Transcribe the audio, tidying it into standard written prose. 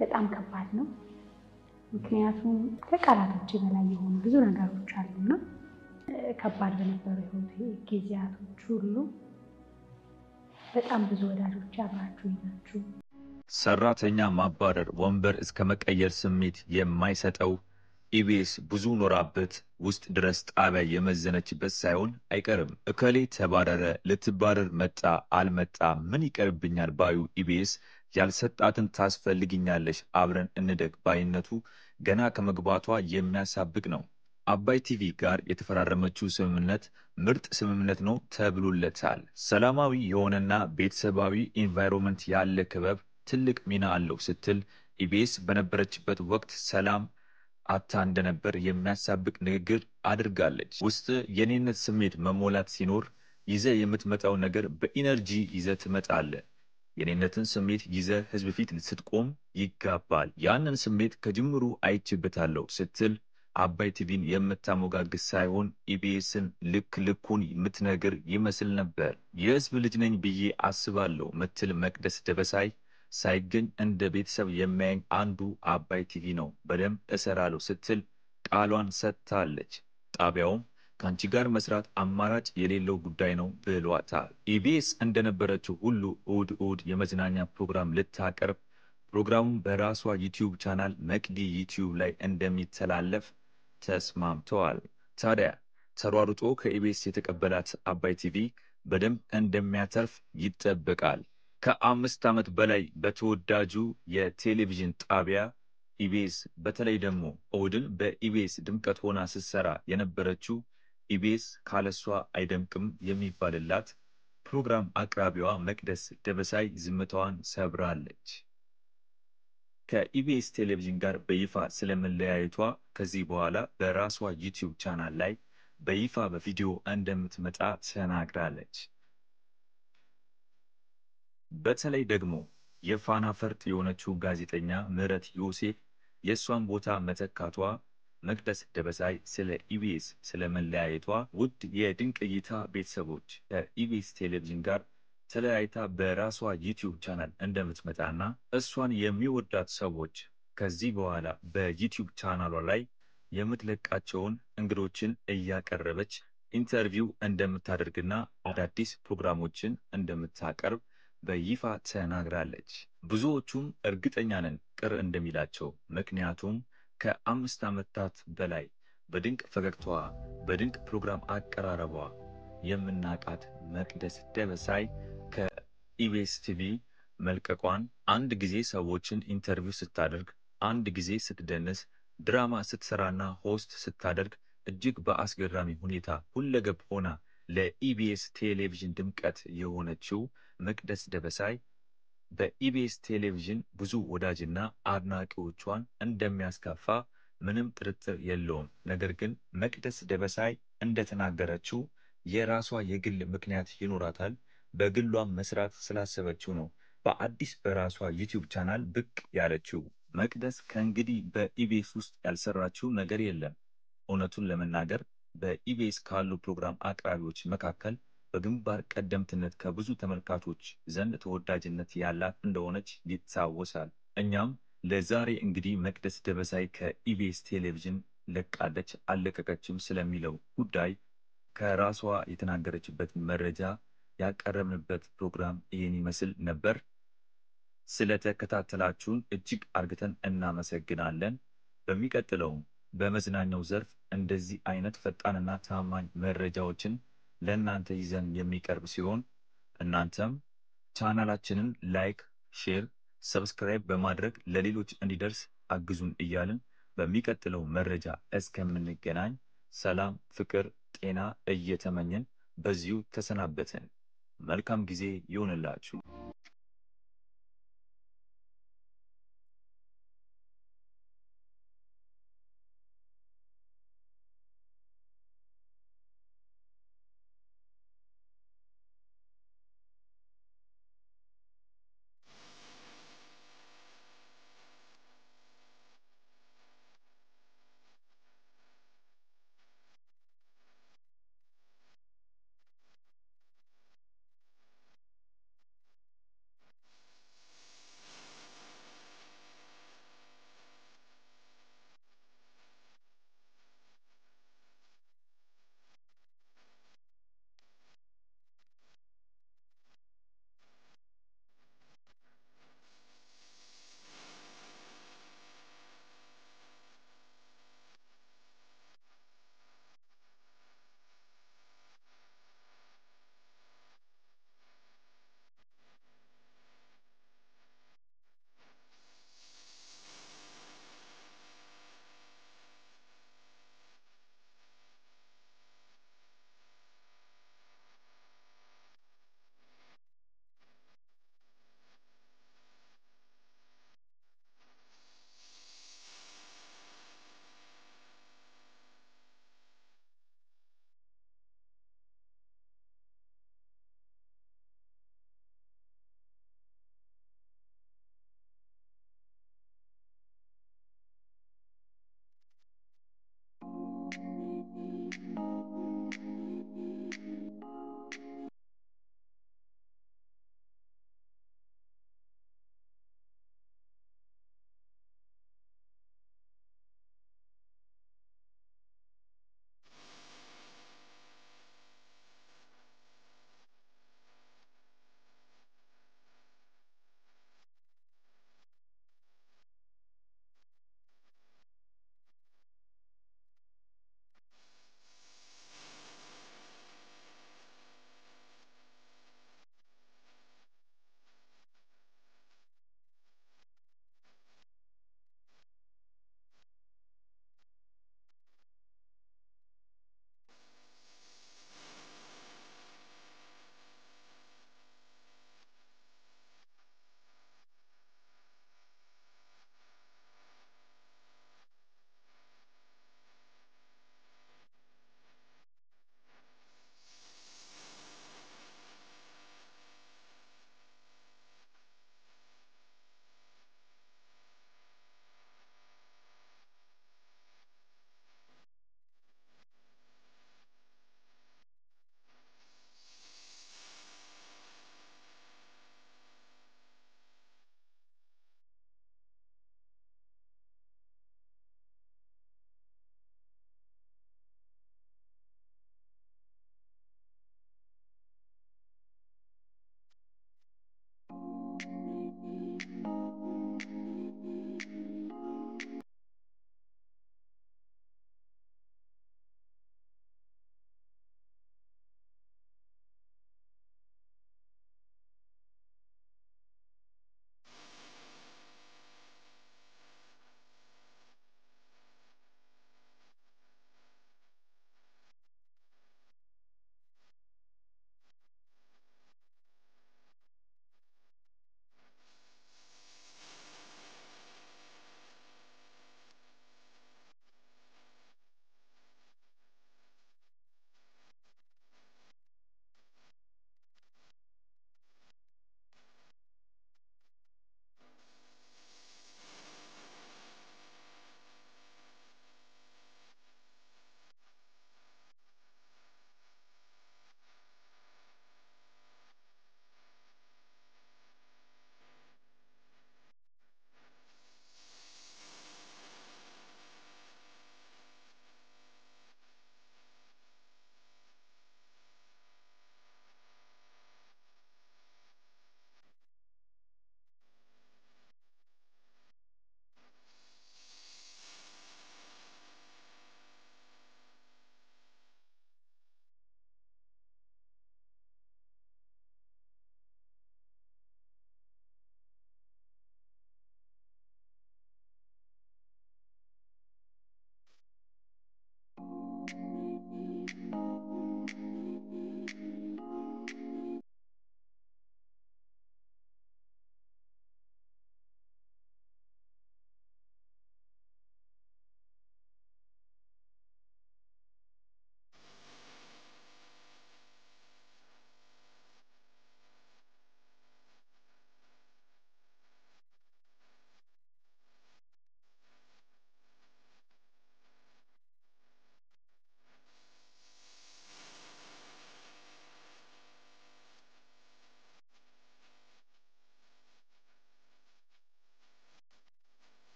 በጣም ከባድ ነው። ምክንያቱም ከቃላቶች በላይ የሆኑ ብዙ ነገሮች አሉና ከባድ በነበሩ ህይወት ጊዜያቶች ሁሉ በጣም ብዙ ወዳጆች አብራችሁ ናችሁ። ሰራተኛ ማባረር ወንበር እስከ መቀየር ስሜት የማይሰጠው ኢቢኤስ ብዙ ኖራበት ውስጥ ድረስ ጣቢያ የመዘነችበት ሳይሆን አይቀርም። እከሌ ተባረረ፣ ልትባረር መጣ አልመጣ ምን ይቀርብኛል ባዩ ኢቢኤስ ያልሰጣትን ታስፈልግኛለሽ አብረን እንደግ ባይነቱ ገና ከመግባቷ የሚያሳብቅ ነው። አባይ ቲቪ ጋር የተፈራረመችው ስምምነት ምርጥ ስምምነት ነው ተብሎለታል። ሰላማዊ የሆነና ቤተሰባዊ ኢንቫይሮንመንት ያለ ክበብ ትልቅ ሚና አለው ስትል ኢቢኤስ በነበረችበት ወቅት ሰላም አታ እንደነበር የሚያሳብቅ ንግግር አድርጋለች። ውስጥ የኔነት ስሜት መሞላት ሲኖር ይዘ የምትመጣው ነገር በኢነርጂ ይዘ ትመጣለ። የኔነትን ስሜት ይዘ ህዝብ ፊት ስትቆም ይጋባል። ያንን ስሜት ከጅምሩ አይችበታለሁ ስትል አባይ ቲቪን የምታሞጋግስ ሳይሆን ኢቢኤስን ልኩን የምትነግር ይመስል ነበር። የህዝብ ልጅ ነኝ ብዬ አስባለሁ ምትል መቅደስ ደበሳይ ሳይገኝ እንደ ቤተሰብ የሚያየኝ አንዱ አባይ ቲቪ ነው፣ በደንብ እሰራለሁ ስትል ቃሏን ሰጥታለች። ጣቢያውም ከአንቺ ጋር መስራት አማራጭ የሌለው ጉዳይ ነው ብሏታል። ኢቢኤስ እንደነበረችው ሁሉ እሑድ የመዝናኛ ፕሮግራም ልታቀርብ ፕሮግራሙን በራሷ ዩቲዩብ ቻናል መቅዲ ዩቲዩብ ላይ እንደሚተላለፍ ተስማምተዋል። ታዲያ ተሯሩጦ ከኢቢኤስ የተቀበላት አባይ ቲቪ በደንብ እንደሚያተርፍ ይጠበቃል። ከ5 ዓመት በላይ በተወዳጁ የቴሌቪዥን ጣቢያ ኢቢኤስ በተለይ ደግሞ እሑድን በኢቢኤስ ድምቀት ሆና ስትሰራ የነበረችው ኢቢኤስ ካለሷ አይደምቅም የሚባልላት ፕሮግራም አቅራቢዋ መቅደስ ደበሳይ ዝምታዋን ሰብራለች። ከኢቢኤስ ቴሌቪዥን ጋር በይፋ ስለመለያየቷ ከዚህ በኋላ በራሷ ዩቲዩብ ቻናል ላይ በይፋ በቪዲዮ እንደምትመጣ ተናግራለች። በተለይ ደግሞ የፋና ፈርጥ የሆነችው ጋዜጠኛ ምህረት ዮሴፍ የሷን ቦታ መተካቷ መቅደስ ደበሳይ ስለ ኢቢኤስ ስለመለያየቷ ውድ የድንቅ እይታ ቤተሰቦች ከኢቢኤስ ቴሌቪዥን ጋር ተለያይታ በራሷ ዩቲዩብ ቻናል እንደምትመጣና እሷን የሚወዳት ሰዎች ከዚህ በኋላ በዩቲዩብ ቻናሏ ላይ የምትለቃቸውን እንግዶችን እያቀረበች ኢንተርቪው እንደምታደርግና አዳዲስ ፕሮግራሞችን እንደምታቀርብ በይፋ ተናግራለች። ብዙዎቹም እርግጠኛ ነን ቅር እንደሚላቸው፣ ምክንያቱም ከ5 ዓመታት በላይ በድንቅ ፈገግታዋ በድንቅ ፕሮግራም አቀራረቧ የምናቃት መቅደስ ደበሳይ ከኢቢኤስ ቲቪ መልቀቋን አንድ ጊዜ ሰዎችን ኢንተርቪው ስታደርግ፣ አንድ ጊዜ ስትደንስ፣ ድራማ ስትሰራና ሆስት ስታደርግ እጅግ በአስገራሚ ሁኔታ ሁለገብ ሆና ለኢቢኤስ ቴሌቪዥን ድምቀት የሆነችው መቅደስ ደበሳይ በኢቢኤስ ቴሌቪዥን ብዙ ወዳጅና አድናቂዎቿን እንደሚያስከፋ ምንም ጥርጥር የለውም። ነገር ግን መቅደስ ደበሳይ እንደተናገረችው የራሷ የግል ምክንያት ይኖራታል። በግሏም መስራት ስላሰበችው ነው በአዲስ በራሷ ዩቲዩብ ቻናል ብቅ ያለችው። መቅደስ ከእንግዲህ በኢቢኤስ ውስጥ ያልሰራችው ነገር የለም። እውነቱን ለመናገር በኢቢኤስ ካሉ ፕሮግራም አቅራቢዎች መካከል በግንባር ቀደምትነት ከብዙ ተመልካቾች ዘንድ ተወዳጅነት ያላት እንደሆነች ይታወሳል። እኛም ለዛሬ እንግዲህ መቅደስ ደበሳይ ከኢቢኤስ ቴሌቪዥን ለቃለች አለቀቀችም ስለሚለው ጉዳይ ከራሷ የተናገረችበት መረጃ ያቀረብንበት ፕሮግራም ይህን ይመስል ነበር። ስለተከታተላችሁን እጅግ አርግተን እናመሰግናለን። በሚቀጥለው በመዝናኛው ዘርፍ እንደዚህ አይነት ፈጣንና ታማኝ መረጃዎችን ለእናንተ ይዘን የሚቀርብ ሲሆን እናንተም ቻናላችንን ላይክ፣ ሼር፣ ሰብስክራይብ በማድረግ ለሌሎች እንዲደርስ አግዙን እያልን በሚቀጥለው መረጃ እስከምንገናኝ ሰላም፣ ፍቅር፣ ጤና እየተመኘን በዚሁ ተሰናበትን። መልካም ጊዜ ይሁንላችሁ።